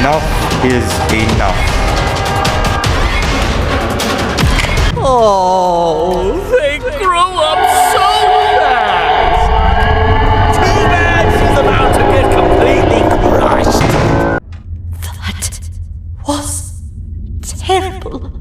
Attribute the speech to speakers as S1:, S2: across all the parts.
S1: Enough is enough.
S2: Oh, they grow up so fast! Too bad she's about to get completely crushed!
S3: That was terrible.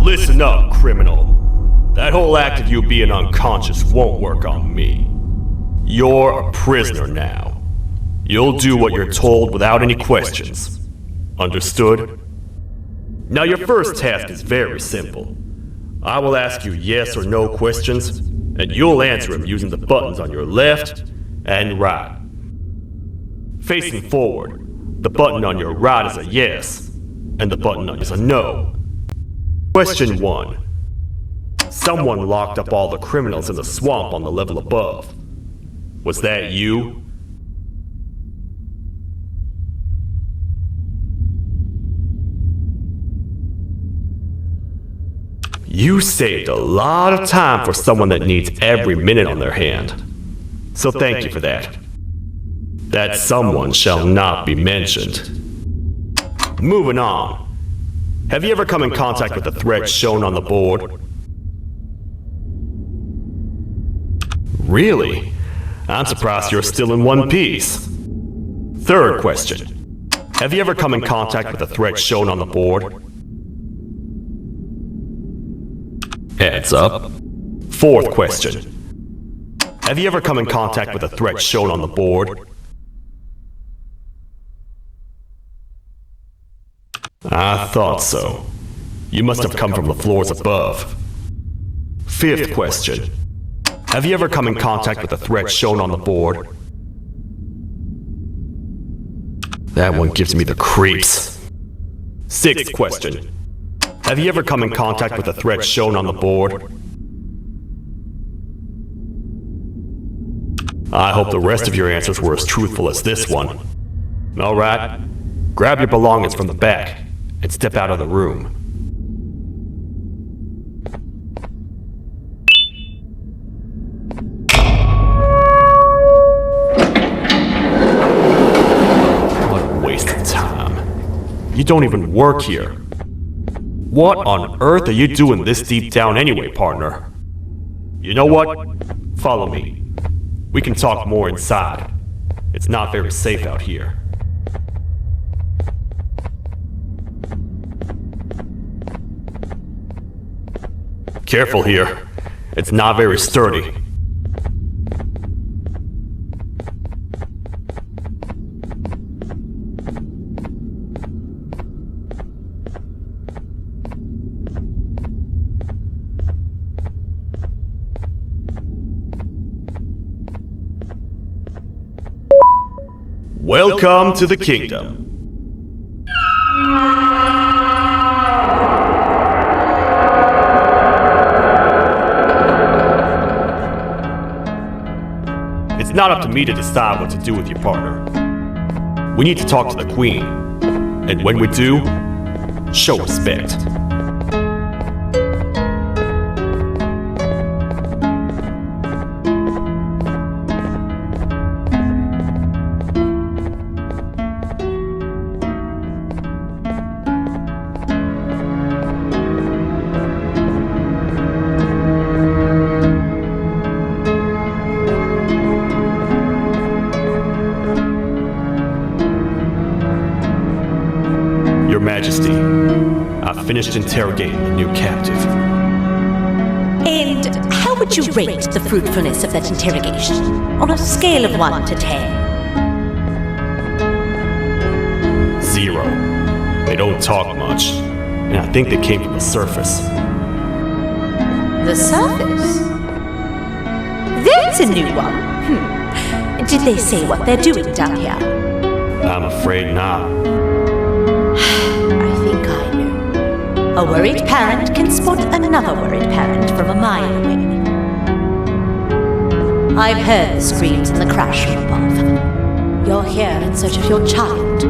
S4: Listen up, criminal. That whole act of you being unconscious won't work on me. You're a prisoner now. You'll do what you're told without any questions. Understood? Now your first task is very simple. I will ask you yes or no questions, and you'll answer them using the buttons on your left and right. Facing forward, the button on your right is a yes, and the button on is a no. Question 1. Someone locked up all the criminals in the swamp on the level above. Was that you? You saved a lot of time for someone that needs every minute on their hand. So thank you for that. That someone shall not be mentioned. Moving on. Have you ever come in contact with the threat shown on the board? Really? I'm surprised you're still in one piece. Third question. Have you ever come in contact with the threat shown on the board? Heads up. Fourth question. Have you ever come in contact with the threat shown on the board? I thought so. You must have come from the floors above. Fifth question. Have you ever come in contact with the threat shown on the board? That one gives me the creeps. Sixth question. Have you ever come in contact with the threat shown on the board? I hope the rest of your answers were as truthful as this one. Alright, grab your belongings from the back and step out of the room. What a waste of time. You don't even work here. What on earth are you doing this deep down anyway, partner? You know what? Follow me. We can talk more inside. It's not very safe out here. Careful here. It's not very sturdy. Welcome to the kingdom. It's not up to me to decide what to do with your partner. We need to talk to the queen. And when we do, show respect. Your Majesty, I've finished interrogating the new captive.
S3: And how would you rate the fruitfulness of that interrogation on a scale of 1 to 10?
S4: 0. They don't talk much, and I think they came from the surface.
S3: The surface? There's a new one. Did they say what they're doing down here?
S4: I'm afraid not.
S3: I think I know. A worried parent can spot another worried parent from a mile away. I've heard the screams in the crash from above. You're here in search of your child.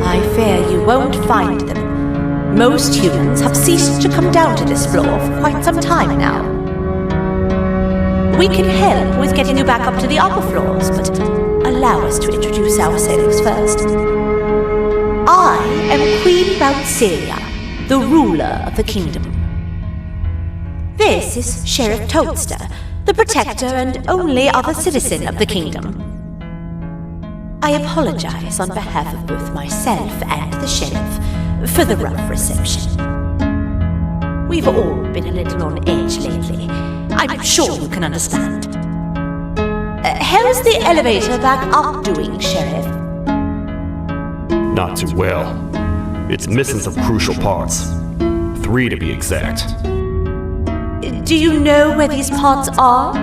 S3: I fear you won't find them. Most humans have ceased to come down to this floor for quite some time now. We can help with getting you back up to the upper floors, but allow us to introduce ourselves first. I am Queen Bouncelia, the ruler of the kingdom. This is Sheriff Toadster, the protector and only other citizen of the kingdom. I apologize on behalf of both myself and the sheriff for the rough reception. We've all been a little on edge lately. I'm sure you can understand. How's the elevator back up doing, Sheriff?
S4: Not too well. It's missing some crucial parts. 3 to be exact.
S3: Do you know where these parts are?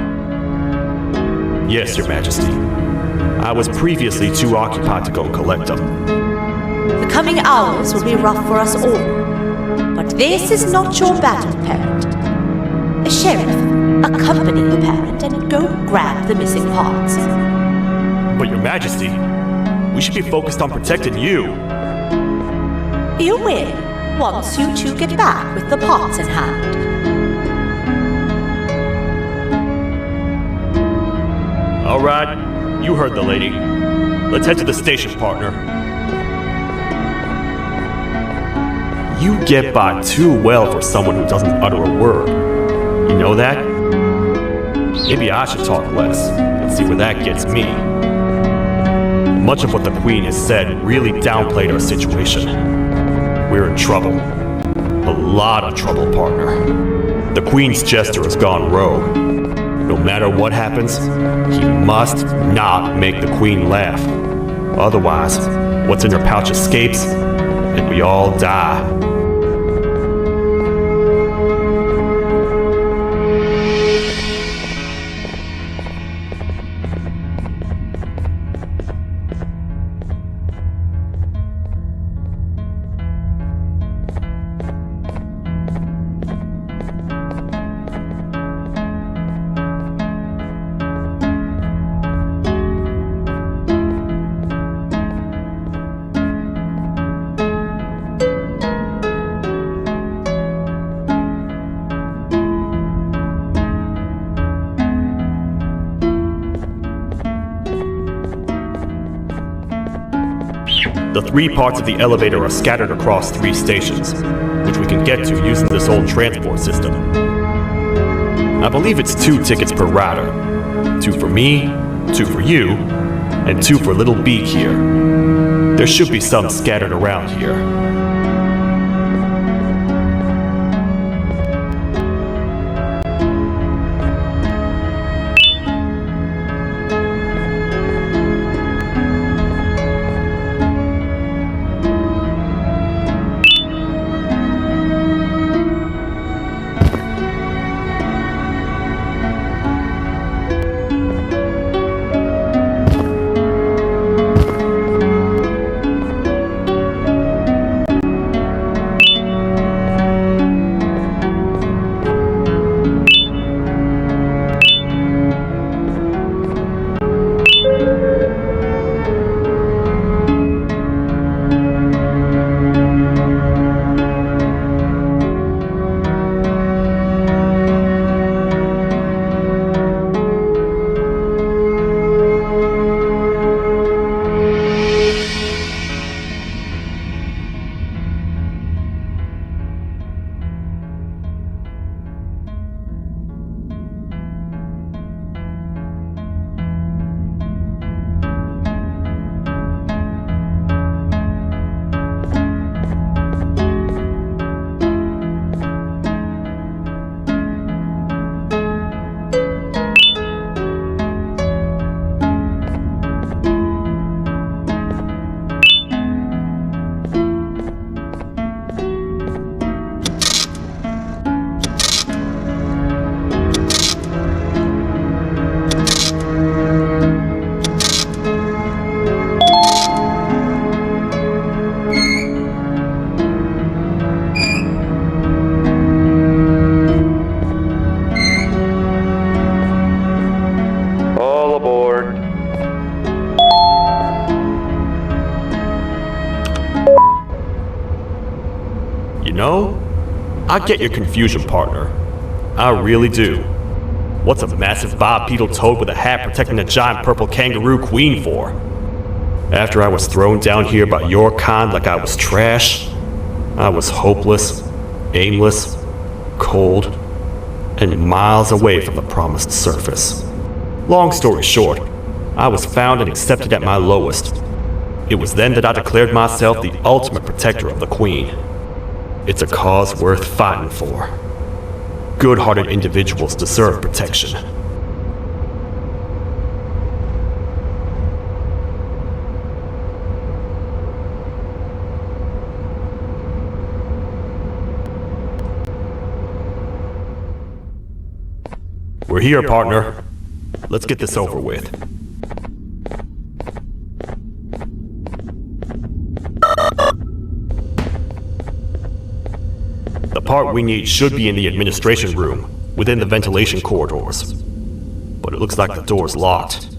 S4: Yes, Your Majesty. I was previously too occupied to go and collect them.
S3: The coming hours will be rough for us all. But this is not your battle, Parent. Sheriff, accompany the Parent and go grab the missing parts.
S4: But Your Majesty, we should be focused on protecting you.
S3: You will, once you two get back with the parts in hand.
S4: All right, you heard the lady. Let's head to the station, partner. You get by too well for someone who doesn't utter a word. You know that? Maybe I should talk less and see where that gets me. Much of what the Queen has said really downplayed our situation. We're in trouble. A lot of trouble, partner. The Queen's jester has gone rogue. No matter what happens, he must not make the Queen laugh. Otherwise, what's in her pouch escapes, and we all die. The 3 parts of the elevator are scattered across 3 stations, which we can get to using this old transport system. I believe it's 2 tickets per rider. 2 for me, 2 for you, and 2 for Little Beak here. There should be some scattered around here. I get your confusion, partner. I really do. What's a massive bipedal toad with a hat protecting a giant purple kangaroo queen for? After I was thrown down here by your kind like I was trash, I was hopeless, aimless, cold, and miles away from the promised surface. Long story short, I was found and accepted at my lowest. It was then that I declared myself the ultimate protector of the Queen. It's a cause worth fighting for. Good-hearted individuals deserve protection. We're here, partner. Let's get this over with. The part we need should be in the administration room, within the ventilation corridors. But it looks like the door's locked.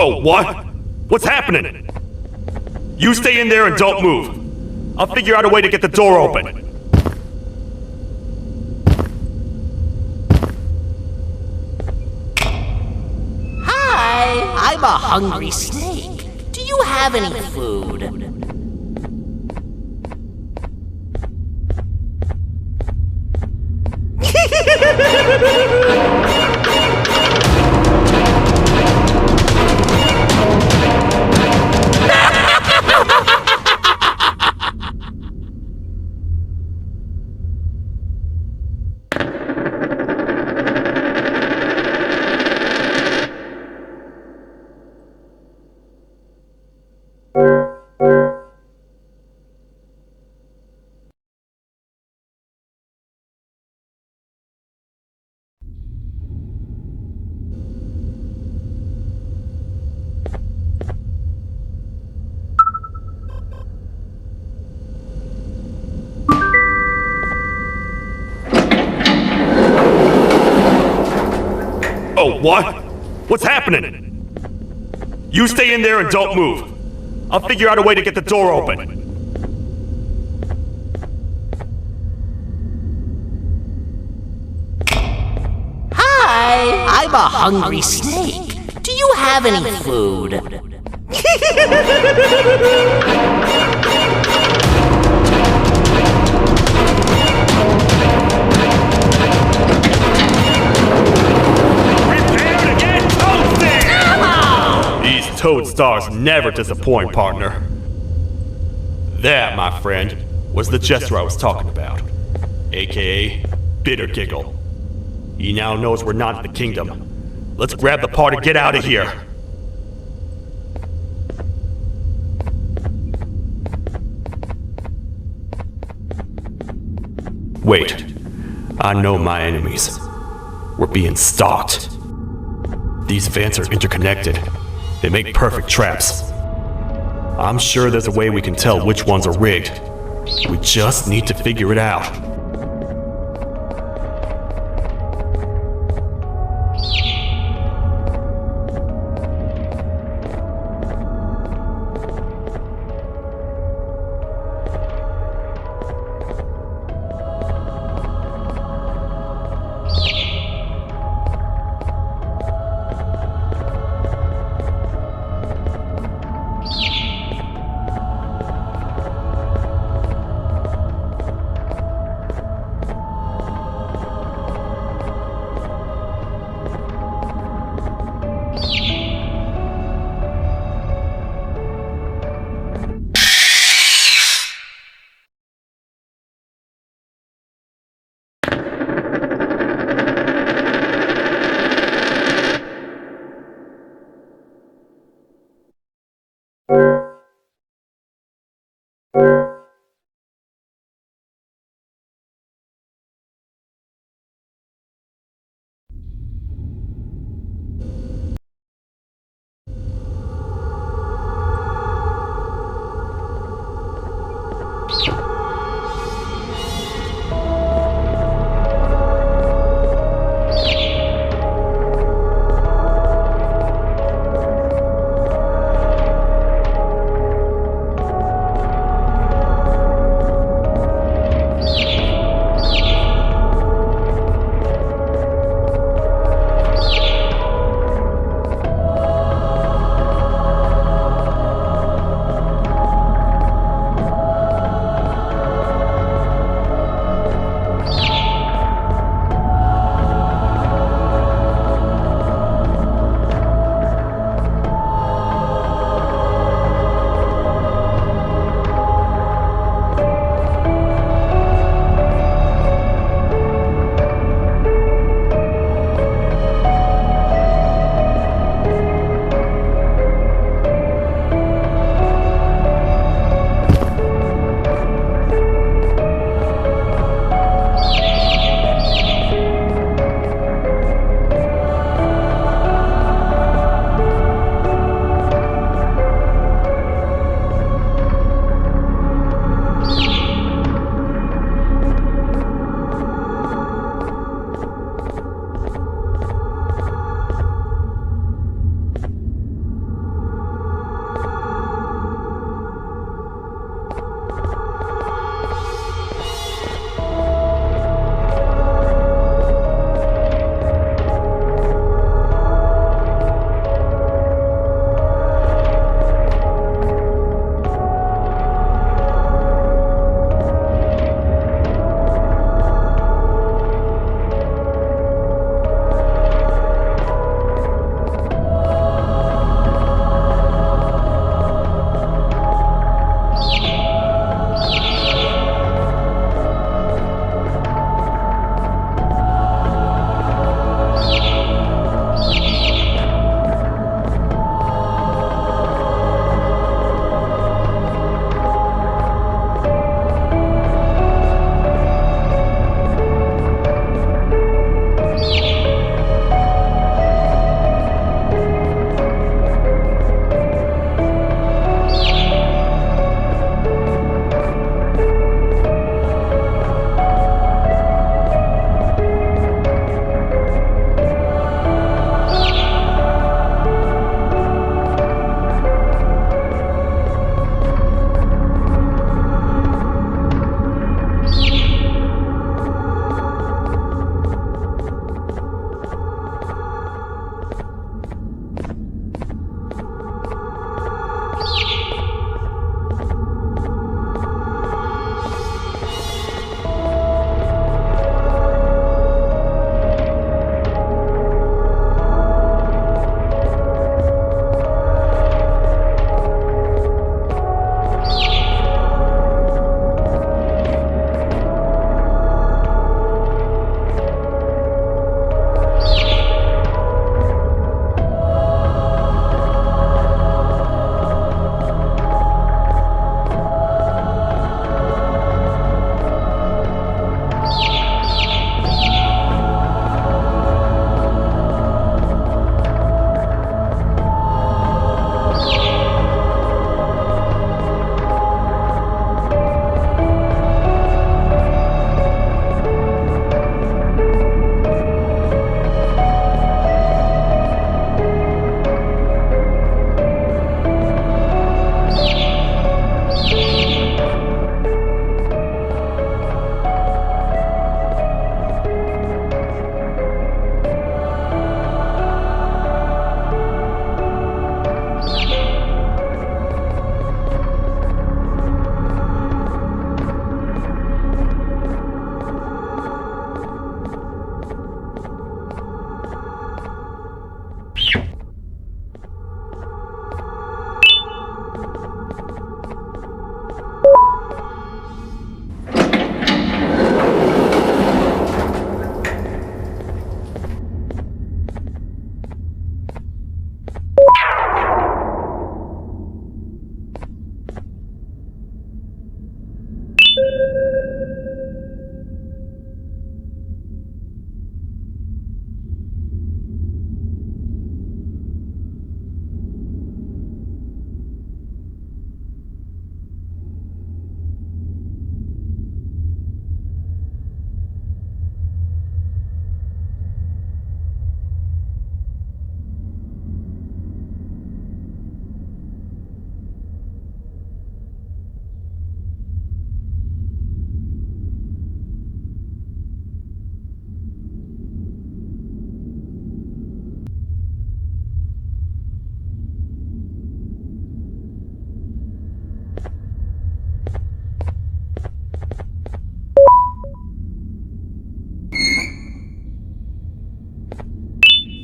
S4: Oh, what? What's happening? You stay in there and don't move. I'll figure out a way to get the door open.
S2: Hi, I'm a hungry snake. Do you have any food?
S4: Oh, what? What's happening? You stay in there and don't move. I'll figure out a way to get the door open.
S2: Hi, I'm a hungry snake. Do you have any food?
S4: Prepare to get toasted! These Toadstars never disappoint, partner. That, my friend, was the Jester I was talking about, aka Bitter Giggle. He now knows we're not in the kingdom. Let's grab the part and get out of here. Wait, I know my enemies. We're being stalked. These vents are interconnected. They make perfect traps. I'm sure there's a way we can tell which ones are rigged. We just need to figure it out.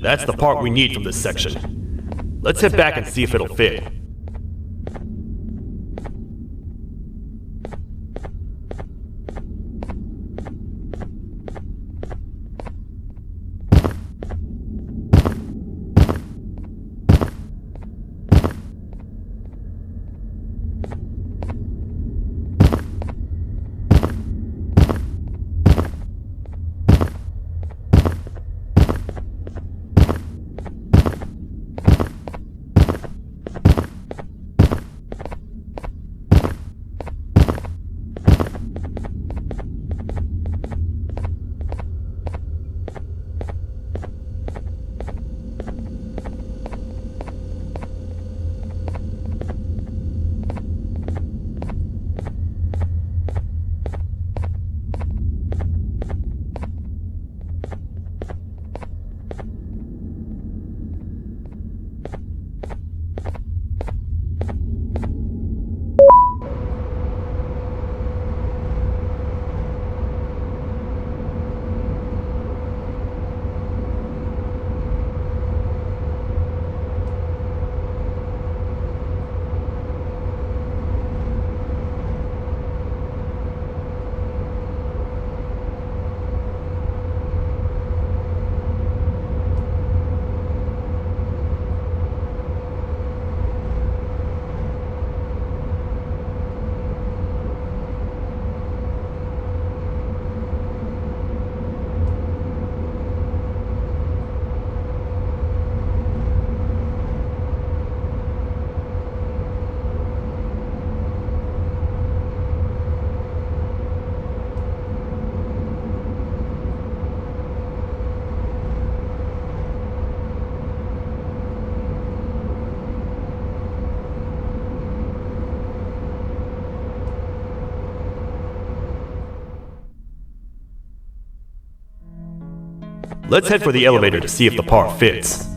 S4: That's the part we need from this section. Let's head back and see if it'll fit. Let's head for the elevator to see if the part fits.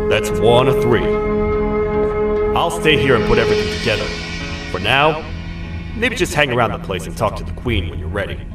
S4: That's 1 of 3. I'll stay here and put everything together. For now, maybe just hang around the place and talk to the Queen when you're ready.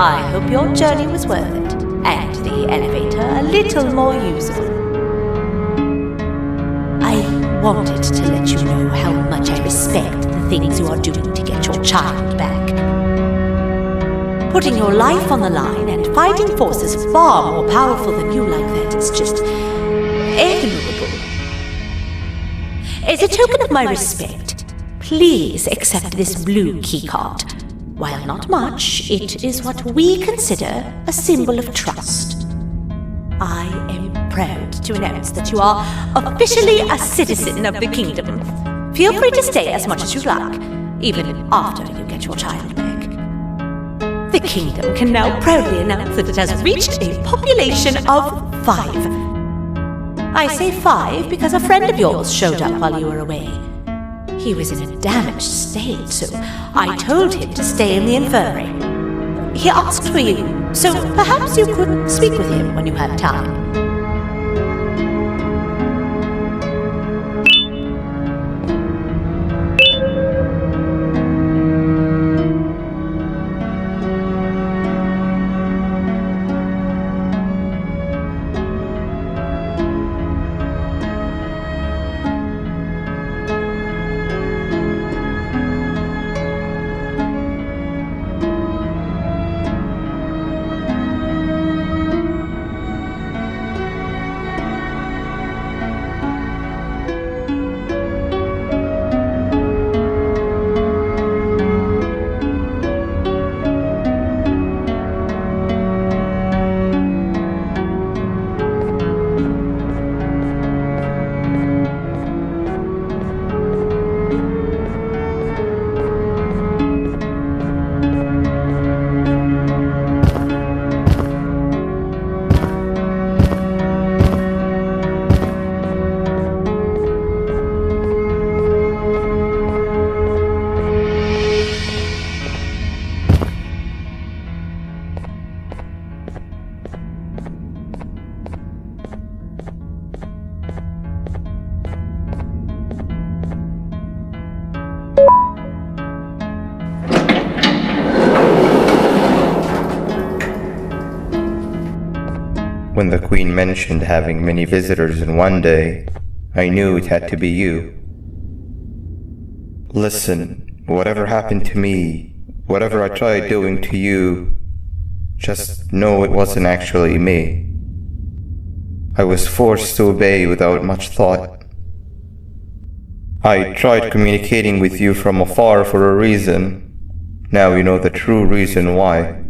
S3: I hope your journey was worth it, and the elevator a little more usable. I wanted to let you know how much I respect the things you are doing to get your child back. Putting your life on the line and fighting forces far more powerful than you like that is just admirable. As a token of my respect, please accept this blue keycard. While not much, it is what we consider a symbol of trust. I am proud to announce that you are officially a citizen of the kingdom. Feel free to stay as much as you like, even after you get your child back. The kingdom can now proudly announce that it has reached a population of 5. I say 5 because a friend of yours showed up while you were away. He was in a damaged state, so I told him to stay in the infirmary. He asked for you, so perhaps you could speak with him when you have time.
S1: When the Queen mentioned having many visitors in one day, I knew it had to be you. Listen, whatever happened to me, whatever I tried doing to you, just know it wasn't actually me. I was forced to obey without much thought. I tried communicating with you from afar for a reason. Now you know the true reason why.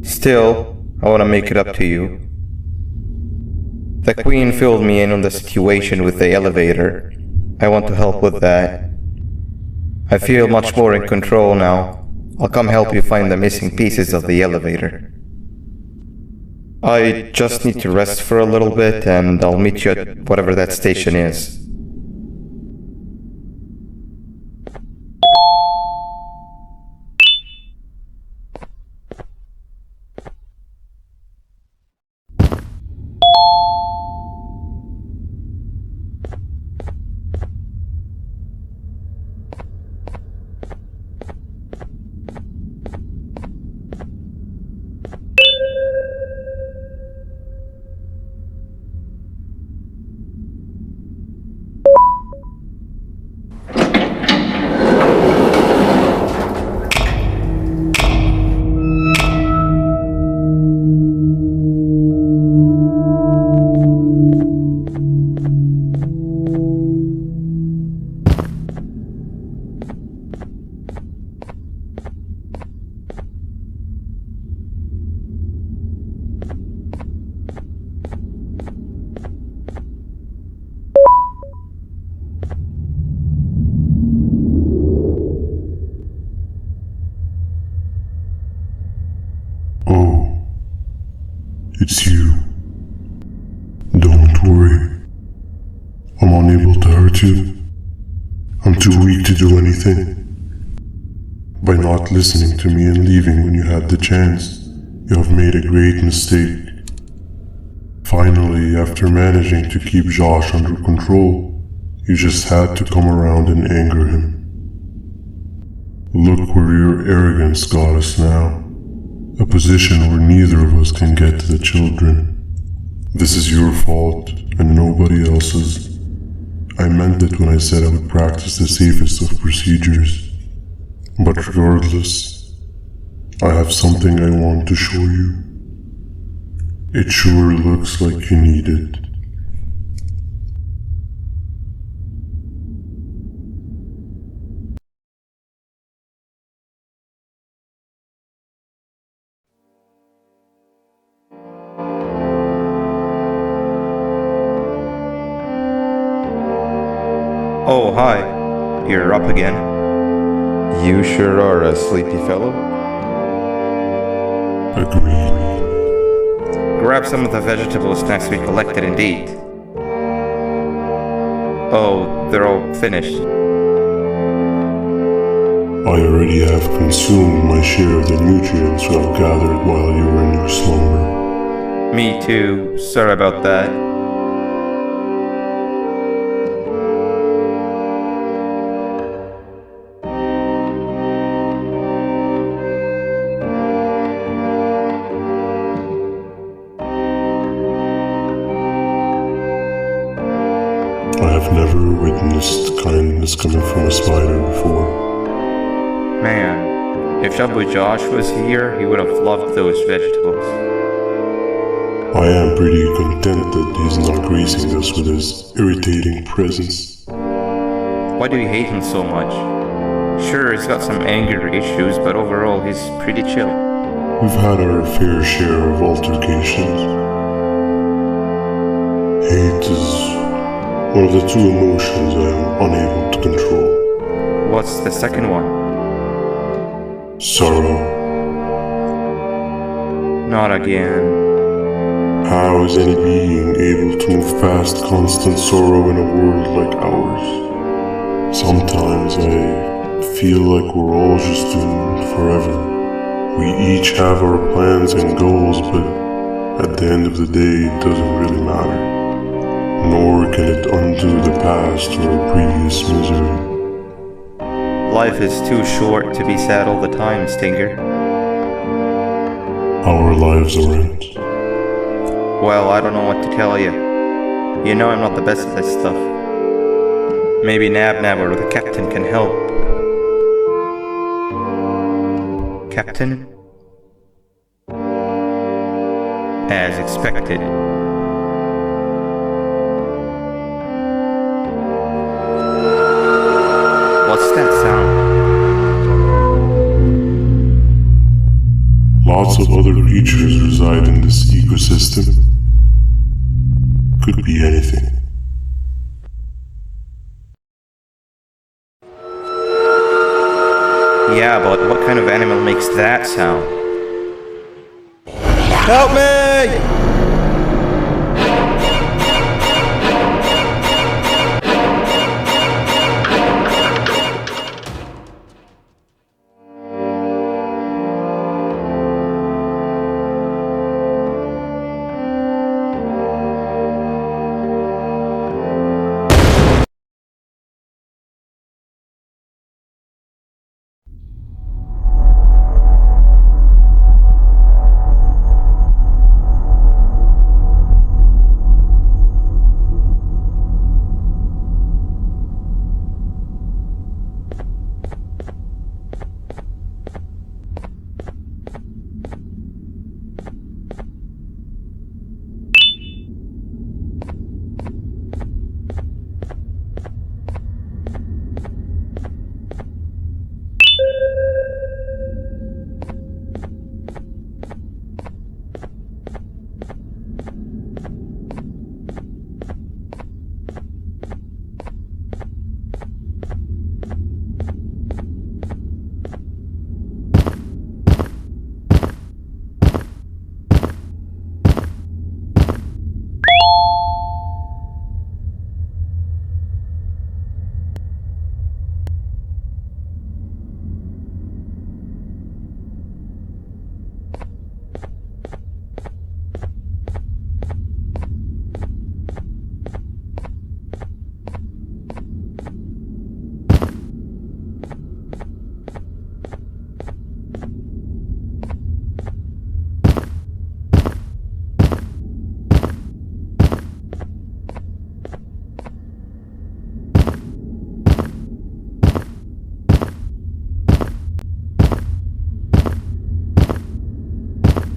S1: Still, I want to make it up to you. The Queen filled me in on the situation with the elevator. I want to help with that. I feel much more in control now. I'll come help you find the missing pieces of the elevator. I just need to rest for a little bit and I'll meet you at whatever that station is.
S5: It's you. Don't worry. I'm unable to hurt you. I'm too weak to do anything. By not listening to me and leaving when you had the chance, you have made a great mistake. Finally, after managing to keep Josh under control, you just had to come around and anger him. Look where your arrogance got us now. A position where neither of us can get to the children. This is your fault and nobody else's. I meant it when I said I would practice the safest of procedures. But regardless, I have something I want to show you. It sure looks like you need it.
S1: Oh, hi. You're up again. You sure are a sleepy fellow.
S5: Agreed.
S1: Grab some of the vegetable snacks we collected and eat. Oh, they're all finished.
S5: I already have consumed my share of the nutrients I've gathered while you were in your slumber.
S1: Me too. Sorry about that.
S5: I have never witnessed kindness coming from a spider before.
S1: Man, if Shabu Josh was here, he would have loved those vegetables.
S5: I am pretty content that he's not gracing us with his irritating presence.
S1: Why do you hate him so much? Sure, he's got some anger issues, but overall he's pretty chill.
S5: We've had our fair share of altercations. Hate is one of the two emotions I am unable to control.
S1: What's the second one?
S5: Sorrow.
S1: Not again.
S5: How is any being able to move past constant sorrow in a world like ours? Sometimes I feel like we're all just doomed forever. We each have our plans and goals, but at the end of the day it doesn't really matter. Nor can it undo the past or previous misery.
S1: Life is too short to be sad all the time, Stinger.
S5: Our lives aren't.
S1: Well, I don't know what to tell you. You know I'm not the best at this stuff. Maybe Nab or the captain can help. Captain? As expected. What's that sound?
S5: Lots of other creatures reside in this ecosystem. Could be anything.
S1: Yeah, but what kind of animal makes that sound? Help me!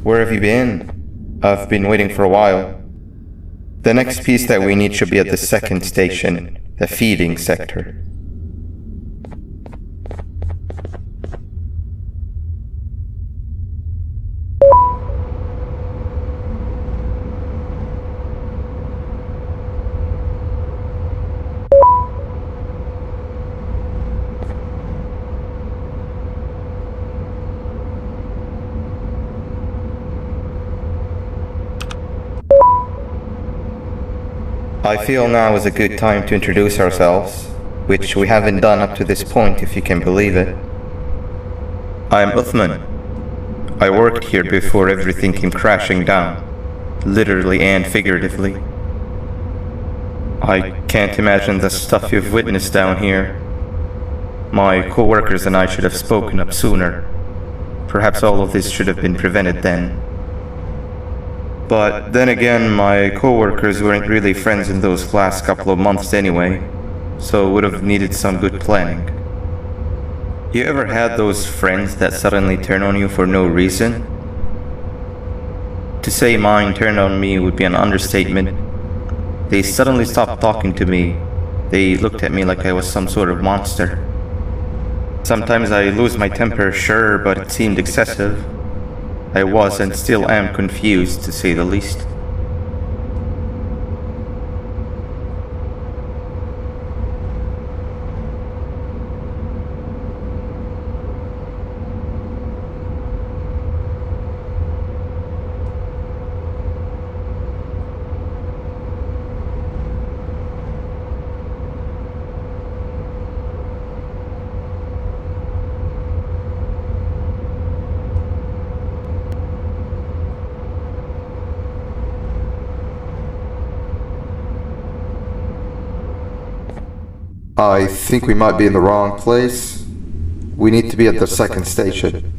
S1: Where have you been? I've been waiting for a while. The next piece that we need should be at the second station, the feeding sector. I feel now is a good time to introduce ourselves, which we haven't done up to this point, if you can believe it. I'm Uthman. I worked here before everything came crashing down, literally and figuratively. I can't imagine the stuff you've witnessed down here. My co-workers and I should have spoken up sooner. Perhaps all of this should have been prevented then. But then again, my co-workers weren't really friends in those last couple of months anyway, so would have needed some good planning. You ever had those friends that suddenly turn on you for no reason? To say mine turned on me would be an understatement. They suddenly stopped talking to me. They looked at me like I was some sort of monster. Sometimes I lose my temper, sure, but it seemed excessive. I was and still am confused, to say the least.
S6: I think we might be in the wrong place. We need to be at the second station.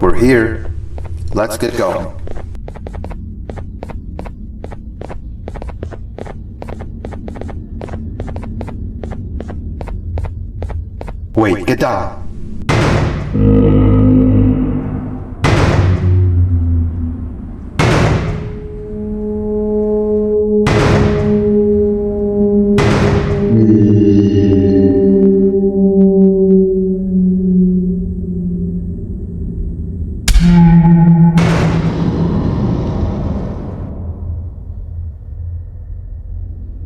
S6: We're here. Let's get going. Wait, get down.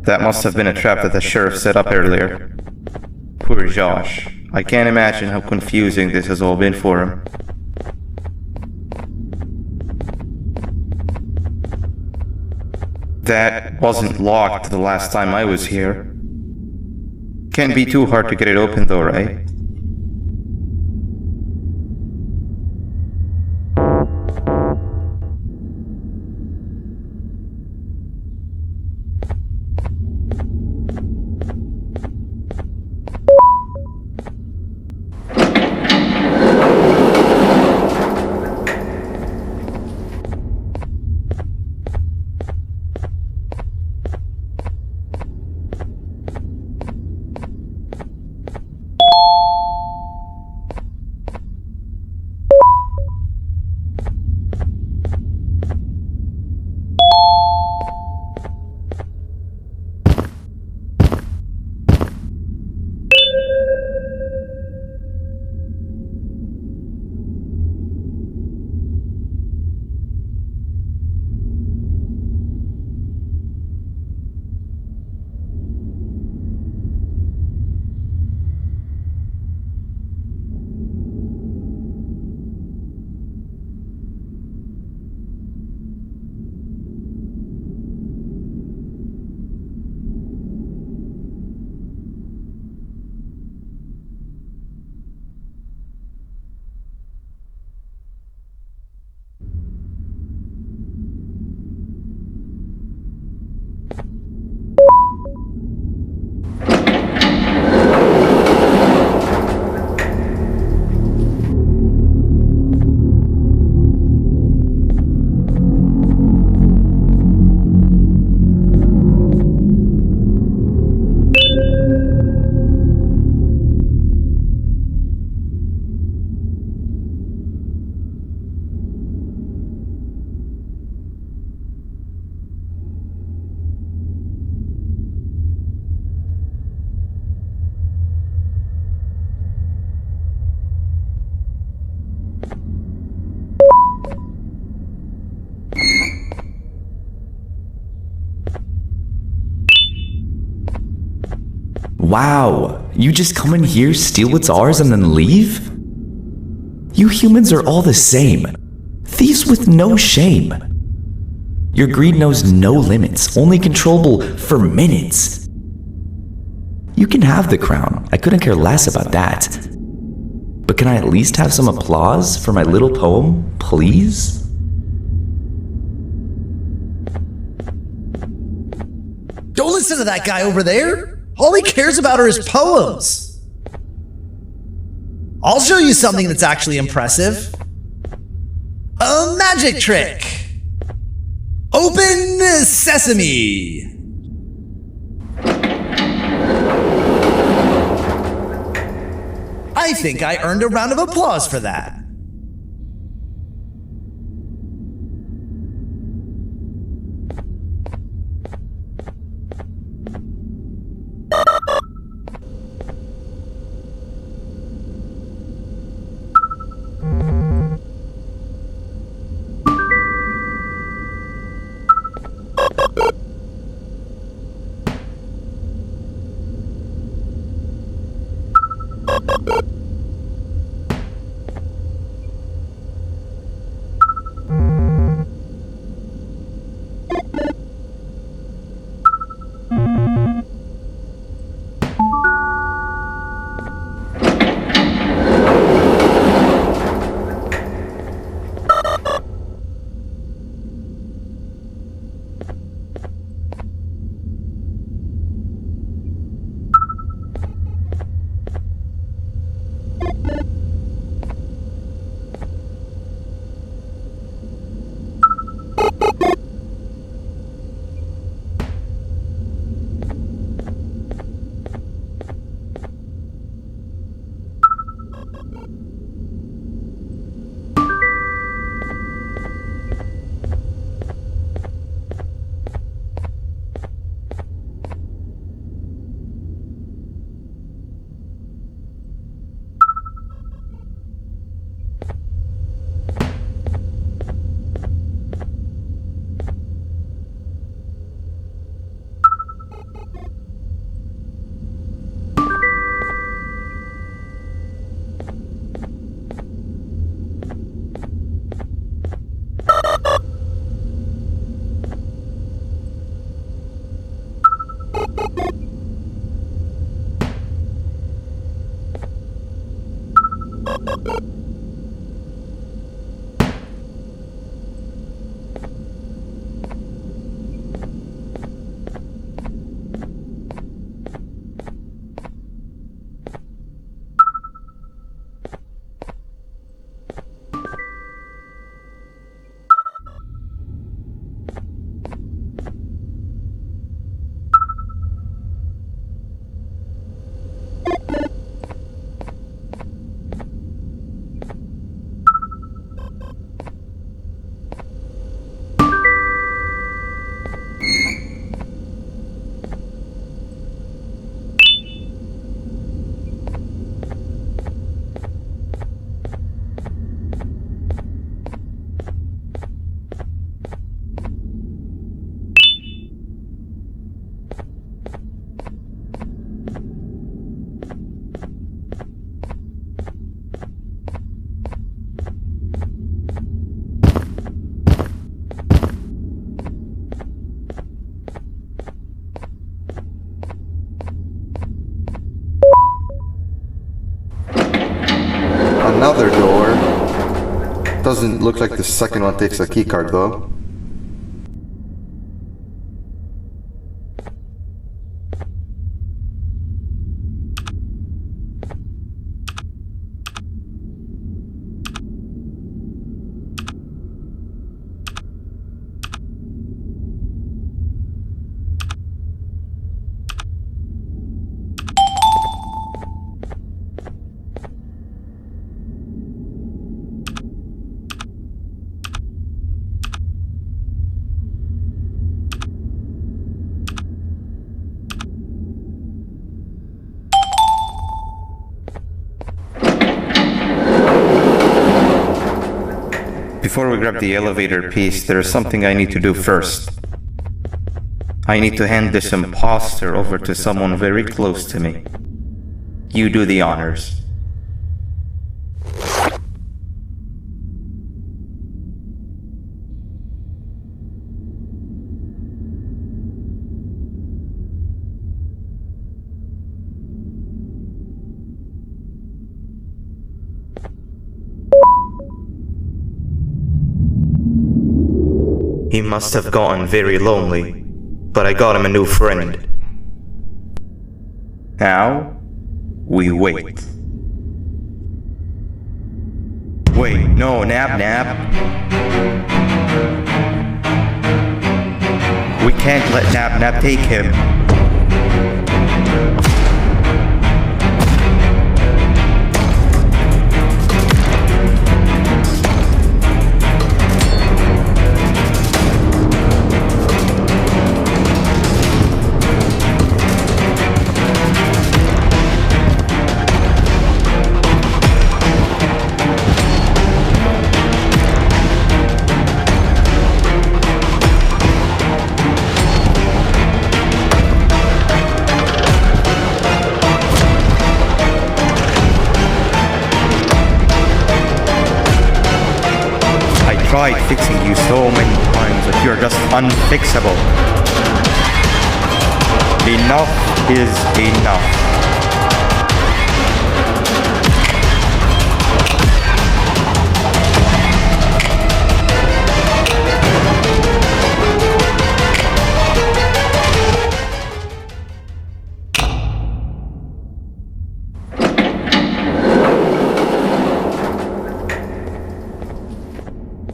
S1: That must have been a trap that the sheriff set up earlier. Poor Josh. I can't imagine how confusing this has all been for him. That wasn't locked the last time I was here. Can't be too hard to get it open though, right?
S7: Wow, you just come in here, steal what's ours, and then leave? You humans are all the same. Thieves with no shame. Your greed knows no limits, only controllable for minutes. You can have the crown, I couldn't care less about that. But can I at least have some applause for my little poem, please?
S8: Don't listen to that guy over there! All he cares about are his poems! I'll show you something that's actually impressive. A magic trick! Open sesame! I think I earned a round of applause for that.
S6: Another door. Doesn't look like the second one takes a keycard though.
S1: Before we grab the elevator piece, there is something I need to do first. I need to hand this imposter over to someone very close to me. You do the honors. He must have gotten very lonely, but I got him a new friend. Now, we wait. Wait, no, Nab. We can't let Nab take him. I tried fixing you so many times, but you're just unfixable. Enough is enough.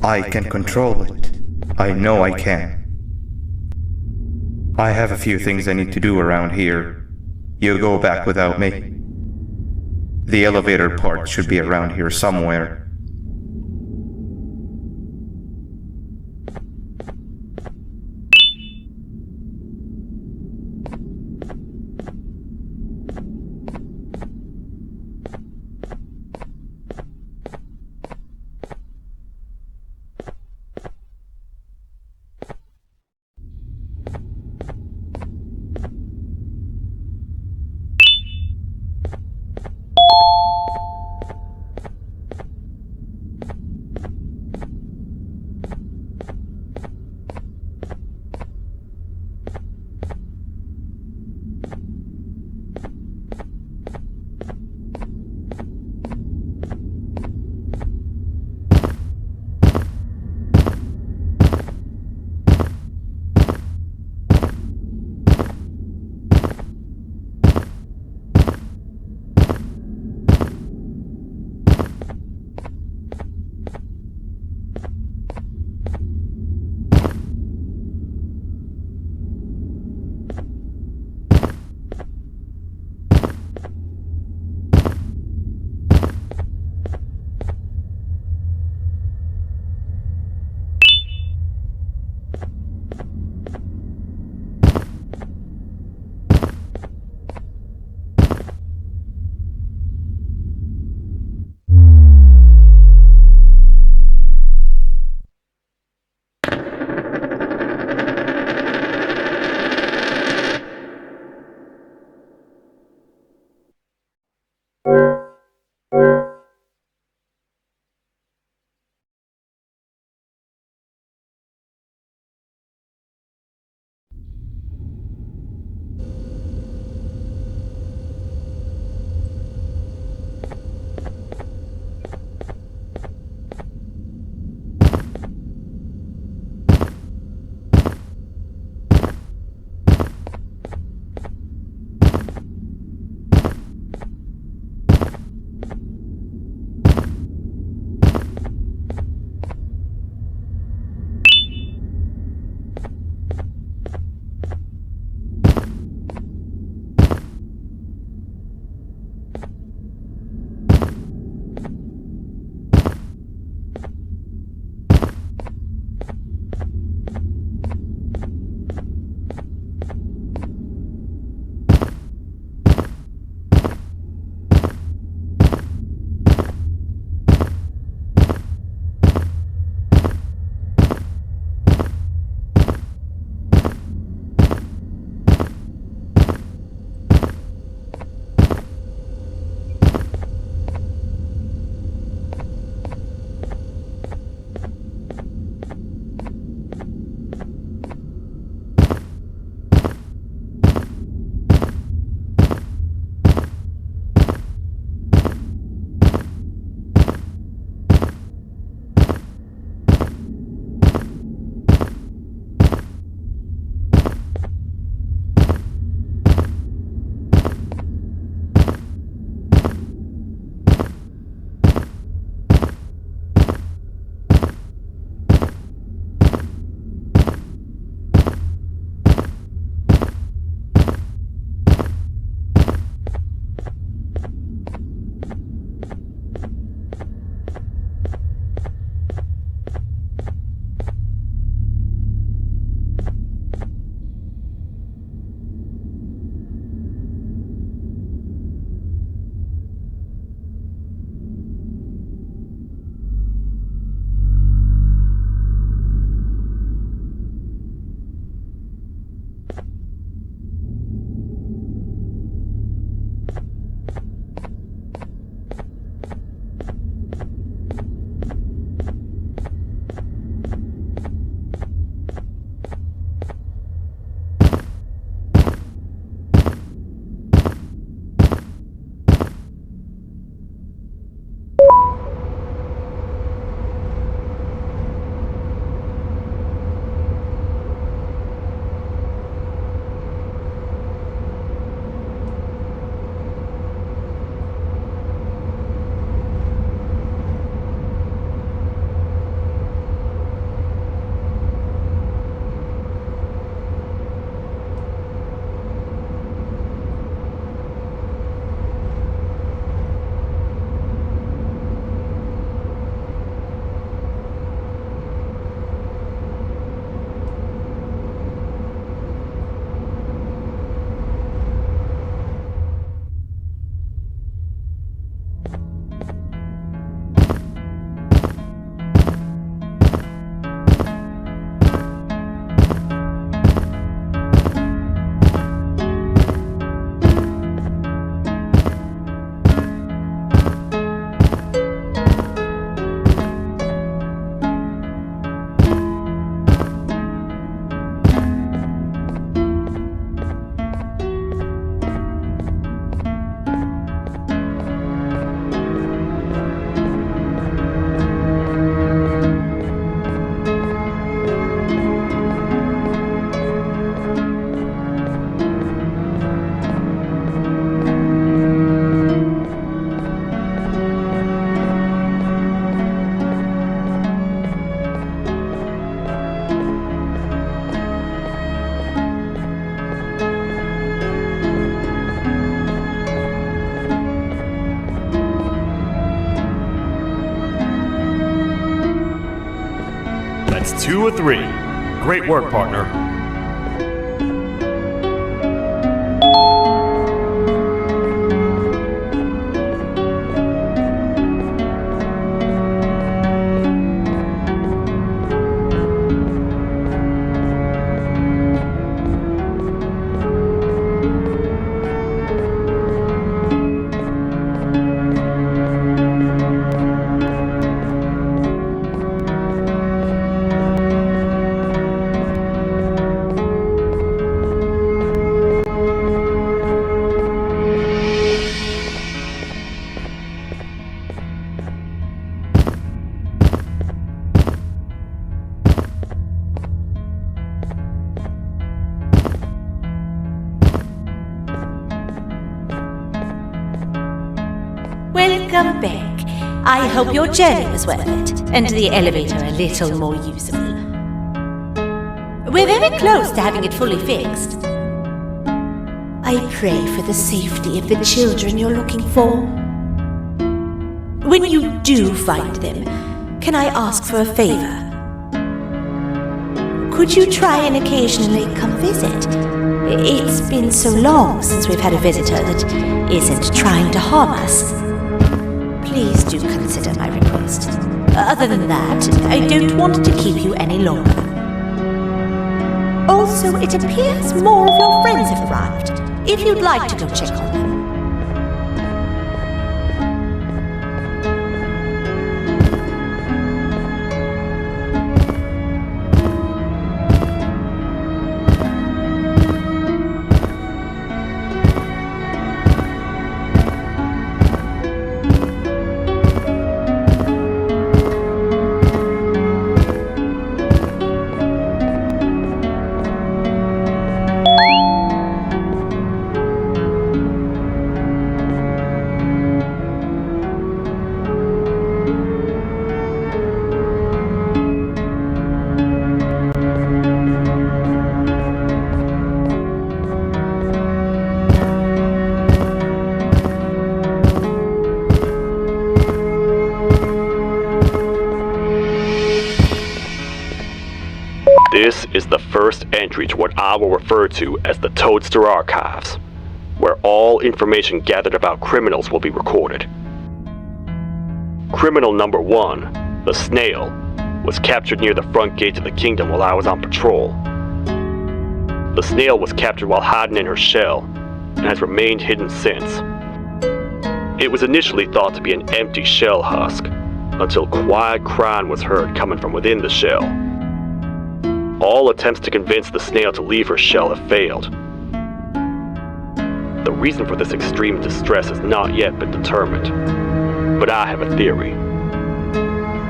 S1: I can control it. I know I can. I have a few things I need to do around here. You go back without me. The elevator part should be around here somewhere.
S4: 2 or 3. Great work, partner.
S3: Welcome back. I hope your journey was worth it, and the elevator a little more usable. We're very close to having it fully fixed. I pray for the safety of the children you're looking for. When you do find them, can I ask for a favor? Could you try and occasionally come visit? It's been so long since we've had a visitor that isn't trying to harm us. Please do consider my request. Other than that, I don't want to keep you any longer. Also, it appears more of your friends have arrived, if you'd like to go check on them.
S4: This is the first entry to what I will refer to as the Toadster Archives, where all information gathered about criminals will be recorded. Criminal number 1, the Snail, was captured near the front gate of the kingdom while I was on patrol. The Snail was captured while hiding in her shell, and has remained hidden since. It was initially thought to be an empty shell husk, until quiet crying was heard coming from within the shell. All attempts to convince the Snail to leave her shell have failed. The reason for this extreme distress has not yet been determined, but I have a theory.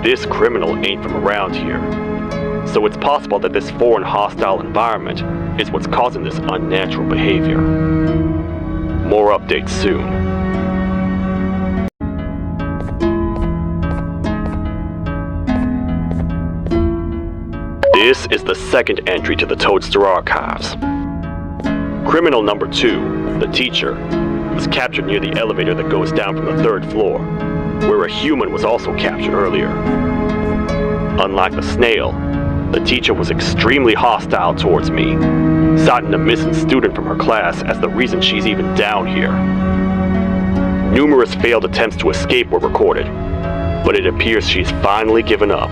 S4: This criminal ain't from around here, so it's possible that this foreign hostile environment is what's causing this unnatural behavior. More updates soon. This is the second entry to the Toadster Archives. Criminal number 2, the teacher, was captured near the elevator that goes down from the 3rd floor, where a human was also captured earlier. Unlike the Snail, the teacher was extremely hostile towards me, citing a missing student from her class as the reason she's even down here. Numerous failed attempts to escape were recorded, but it appears she's finally given up.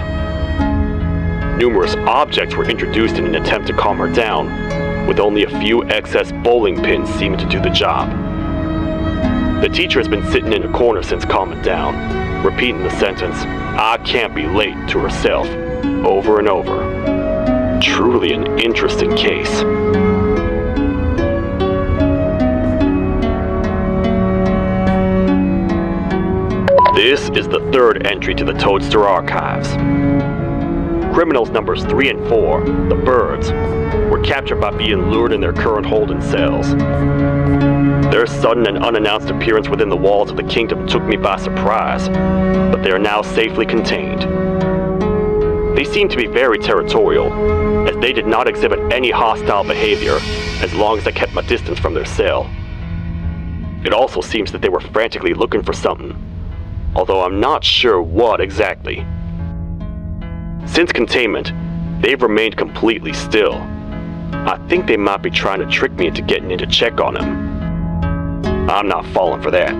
S4: Numerous objects were introduced in an attempt to calm her down, with only a few excess bowling pins seeming to do the job. The teacher has been sitting in a corner since calming down, repeating the sentence, "I can't be late," to herself, over and over. Truly an interesting case. This is the 3rd entry to the Toadster Archives. Criminals numbers 3 and 4, the Birds, were captured by being lured in their current holding cells. Their sudden and unannounced appearance within the walls of the kingdom took me by surprise, but they are now safely contained. They seem to be very territorial, as they did not exhibit any hostile behavior as long as I kept my distance from their cell. It also seems that they were frantically looking for something, although I'm not sure what exactly. Since containment, They've remained completely still. I think they might be trying to trick me into getting in to check on them. I'm not falling for that.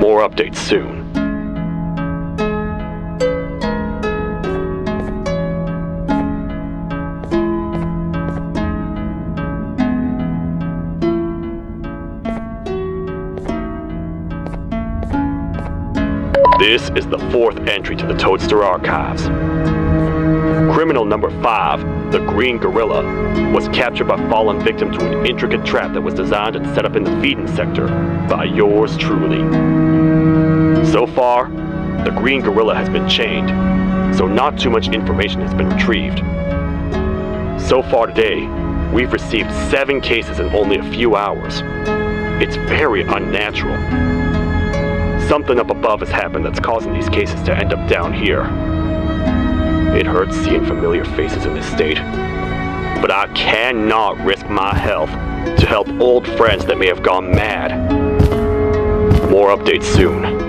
S4: More updates soon. This is the fourth entry to the Toadster archives. Criminal number 5, the Green Gorilla, was captured by fallen victim to an intricate trap that was designed and set up in the feeding sector by yours truly. So far, the Green Gorilla has been chained, so not too much information has been retrieved. So far today, we've received 7 cases in only a few hours. It's very unnatural. Something up above has happened that's causing these cases to end up down here. It hurts seeing familiar faces in this state, but I cannot risk my health to help old friends that may have gone mad. More updates soon.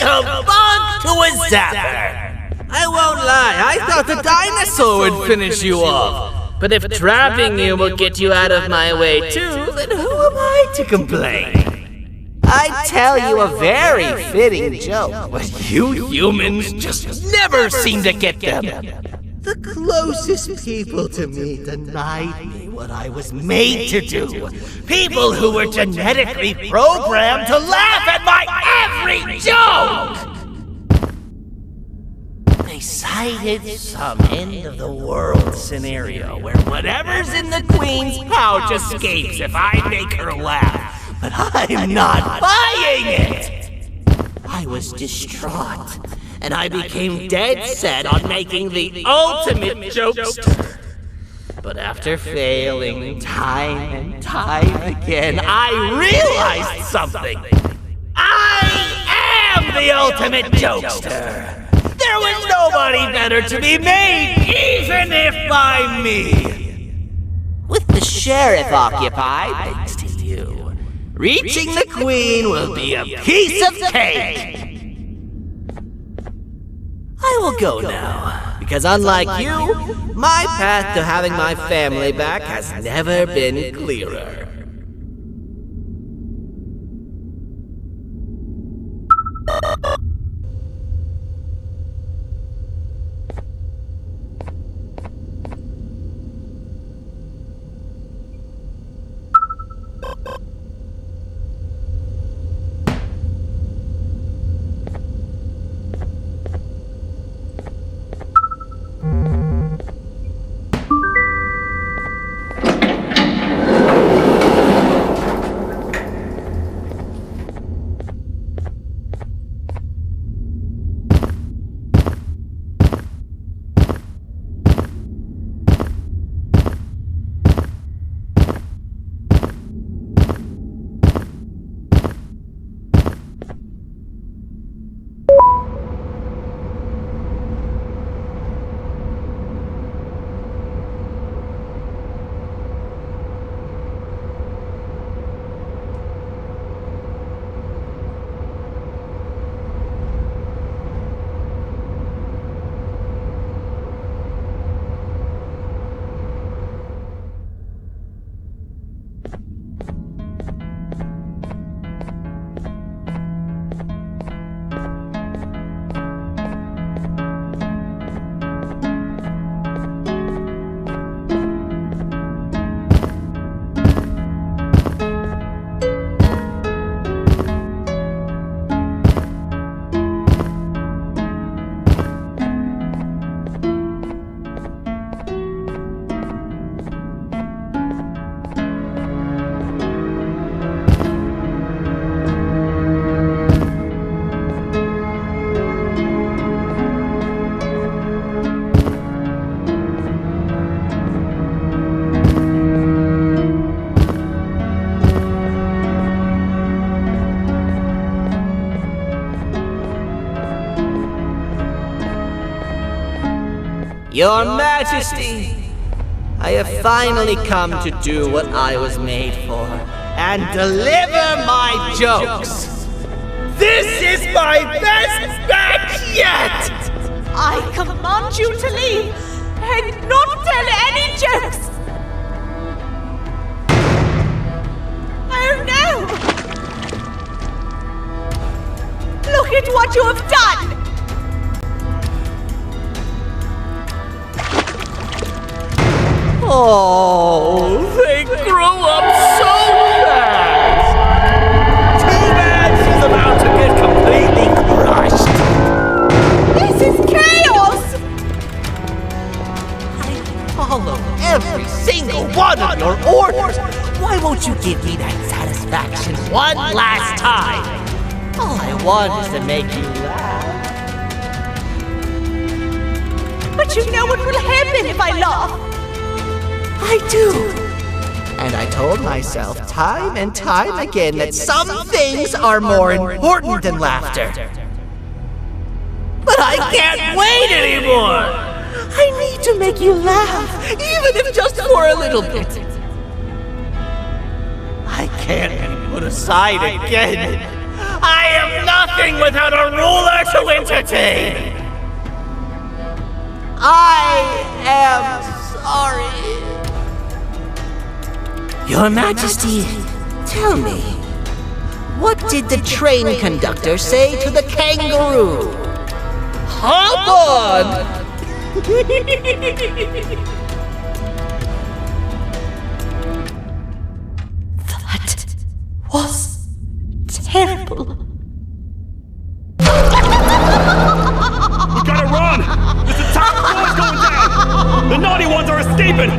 S2: kabunk to a zapper! I won't lie, I thought the dinosaur would finish you off. But if trapping you will get you out of my way too, then who am I to complain? I tell you a very fitting joke, but you humans just never seem to get them. The closest people to me denied me what I was made to do. People who were genetically programmed to laugh at my every joke! They cited some end-of-the-world scenario where whatever's in the Queen's pouch escapes if I make her laugh. But I'm not buying it! I was distraught, and I became dead set on making the ultimate jokester. But after failing time and time again, I realized something. I am the ultimate jokester! There was nobody better to be made, even if by me. With the sheriff occupied, thanks to you, reaching the Queen will be a piece of cake. I will go now, because unlike you, my path to having my family back has never been clearer. Your Majesty, I have finally come to do what I was made for, and deliver my jokes. This is my best batch yet!
S3: I command you to leave and not tell any jokes! Oh no! Look at what you have done!
S2: Oh, they grow up so fast! Too bad she's about to get completely crushed!
S3: This is chaos!
S2: I follow every single one of your orders! Why won't you give me that satisfaction one last time? All I want is to make you laugh.
S3: But you know what will happen if I laugh?
S2: I do. And I told myself time and time again that some things are more important than laughter. But I can't wait anymore! I need to make you laugh, even if just for a little bit. I can't be put aside again. I am nothing without a ruler to entertain. I am sorry. Your Majesty, tell me, what did the train conductor say to the kangaroo? Hop on!
S3: That was terrible.
S4: We gotta run! This entire floor's going down! The naughty ones are escaping!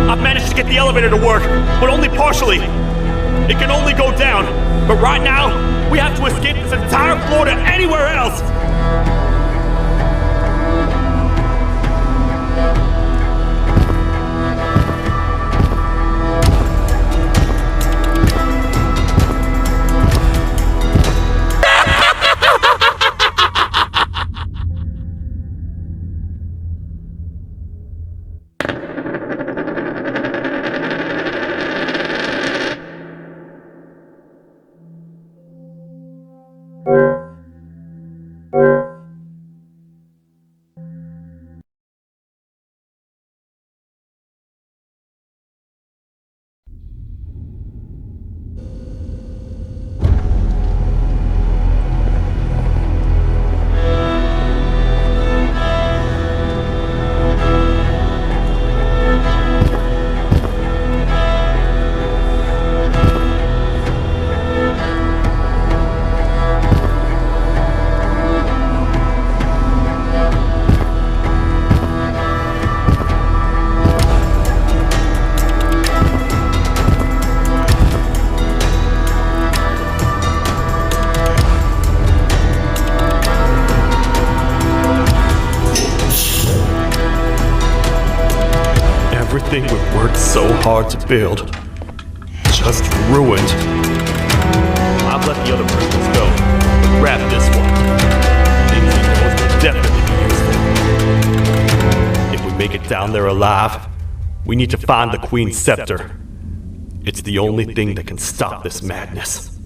S4: I've managed to get the elevator to work, but only partially. It can only go down, but right now, we have to escape this entire floor to anywhere else! Everything we've worked so hard to build, just ruined. I've let the other prisoners go, but grab this one. Things he knows will definitely be useful. If we make it down there alive, we need to find the Queen's scepter. It's the only thing that can stop this madness.